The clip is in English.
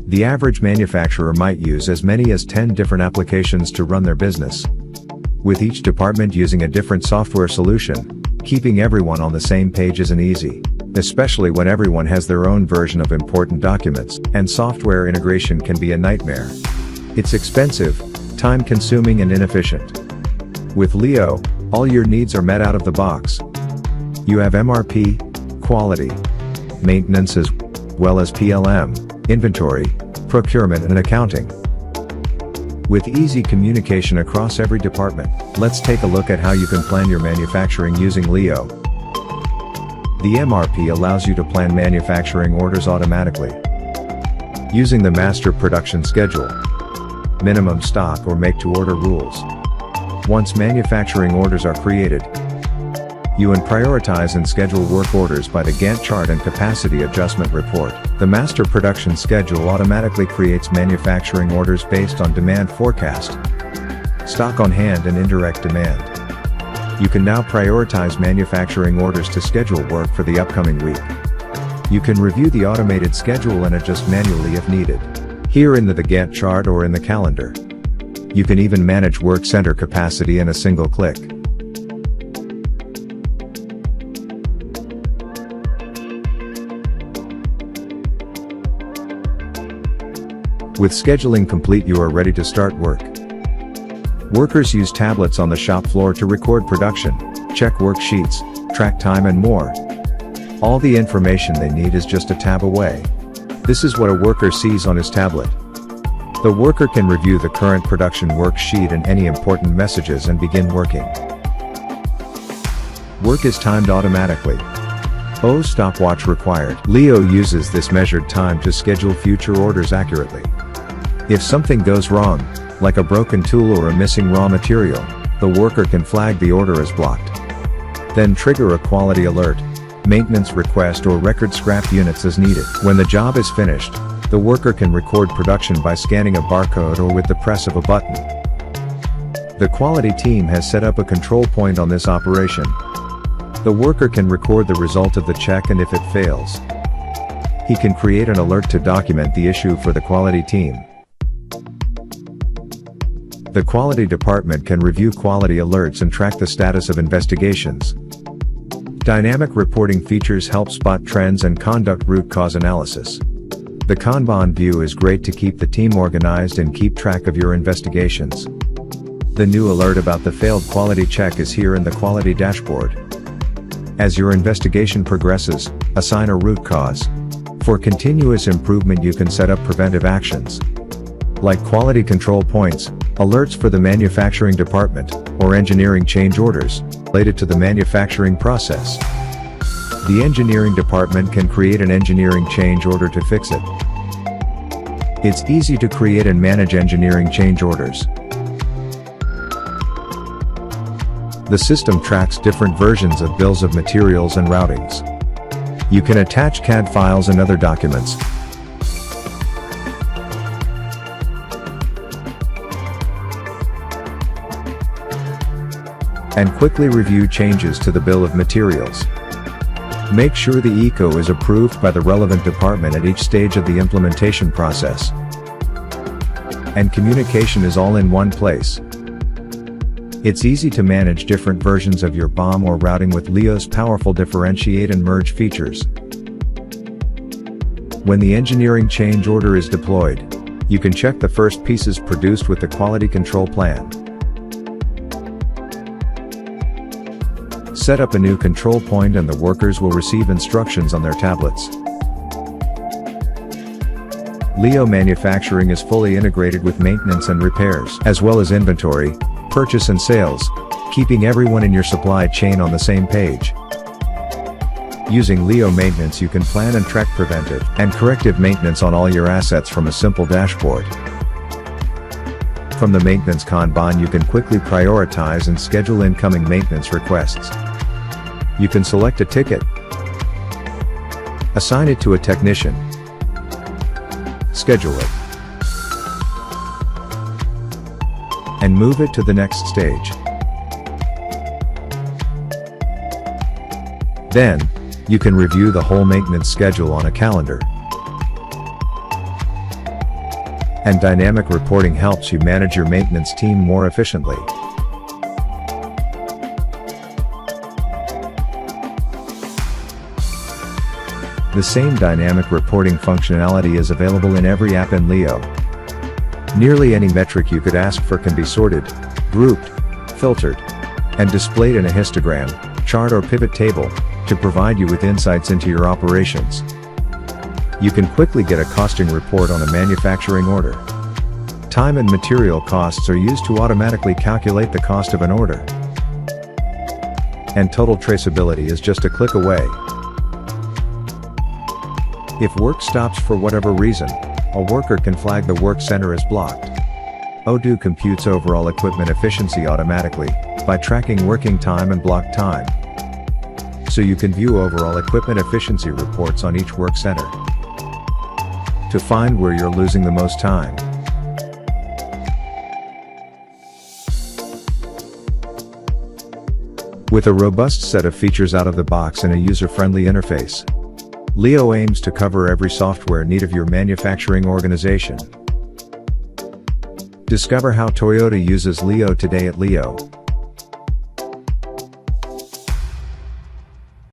The average manufacturer might use as many as 10 different applications to run their business, with each department using a different software solution. Keeping everyone on the same page isn't easy, especially when everyone has their own version of important documents, and software integration can be a nightmare. It's expensive, time-consuming and inefficient. With Leo, all your needs are met out of the box. You have MRP, quality, maintenance as well as PLM, inventory, procurement and accounting. With easy communication across every department, let's take a look at how you can plan your manufacturing using Leo. The MRP allows you to plan manufacturing orders automatically, using the master production schedule, minimum stock or make-to-order rules. Once manufacturing orders are created, you can prioritize and schedule work orders by the Gantt chart and capacity adjustment report. The master production schedule automatically creates manufacturing orders based on demand forecast, stock on hand and indirect demand. You can now prioritize manufacturing orders to schedule work for the upcoming week. You can review the automated schedule and adjust manually if needed, here in the Gantt chart or in the calendar. You can even manage work center capacity in a single click. With scheduling complete, you are ready to start work. Workers use tablets on the shop floor to record production, check worksheets, track time and more. All the information they need is just a tab away. This is what a worker sees on his tablet. The worker can review the current production worksheet and any important messages and begin working. Work is timed automatically. No stopwatch required. Leo uses this measured time to schedule future orders accurately. If something goes wrong, like a broken tool or a missing raw material, the worker can flag the order as blocked. Then trigger a quality alert, maintenance request or record scrap units as needed. When the job is finished, the worker can record production by scanning a barcode or with the press of a button. The quality team has set up a control point on this operation. The worker can record the result of the check, and if it fails, he can create an alert to document the issue for the quality team. The quality department can review quality alerts and track the status of investigations. Dynamic reporting features help spot trends and conduct root cause analysis. The Kanban view is great to keep the team organized and keep track of your investigations. The new alert about the failed quality check is here in the quality dashboard. As your investigation progresses, assign a root cause. For continuous improvement, you can set up preventive actions, like quality control points, alerts for the manufacturing department, or engineering change orders related to the manufacturing process. The engineering department can create an engineering change order to fix it. It's easy to create and manage engineering change orders. The system tracks different versions of bills of materials and routings. You can attach CAD files and other documents, and quickly review changes to the bill of materials. Make sure the ECO is approved by the relevant department at each stage of the implementation process. And communication is all in one place. It's easy to manage different versions of your BOM or routing with Leo's powerful differentiate and merge features. When the engineering change order is deployed, you can check the first pieces produced with the quality control plan. Set up a new control point and the workers will receive instructions on their tablets. Leo Manufacturing is fully integrated with maintenance and repairs, as well as inventory, purchase and sales, keeping everyone in your supply chain on the same page. Using Leo Maintenance, you can plan and track preventive and corrective maintenance on all your assets from a simple dashboard. From the Maintenance Kanban, you can quickly prioritize and schedule incoming maintenance requests. You can select a ticket, assign it to a technician, schedule it, and move it to the next stage. Then, you can review the whole maintenance schedule on a calendar. And dynamic reporting helps you manage your maintenance team more efficiently. The same dynamic reporting functionality is available in every app in Leo. Nearly any metric you could ask for can be sorted, grouped, filtered, and displayed in a histogram, chart or pivot table, to provide you with insights into your operations. You can quickly get a costing report on a manufacturing order. Time and material costs are used to automatically calculate the cost of an order. And total traceability is just a click away. If work stops for whatever reason, a worker can flag the work center as blocked. Odoo computes overall equipment efficiency automatically, by tracking working time and block time. So you can view overall equipment efficiency reports on each work center to find where you're losing the most time. With a robust set of features out of the box and a user-friendly interface, Leo aims to cover every software need of your manufacturing organization. Discover how Toyota uses Leo today at Leo.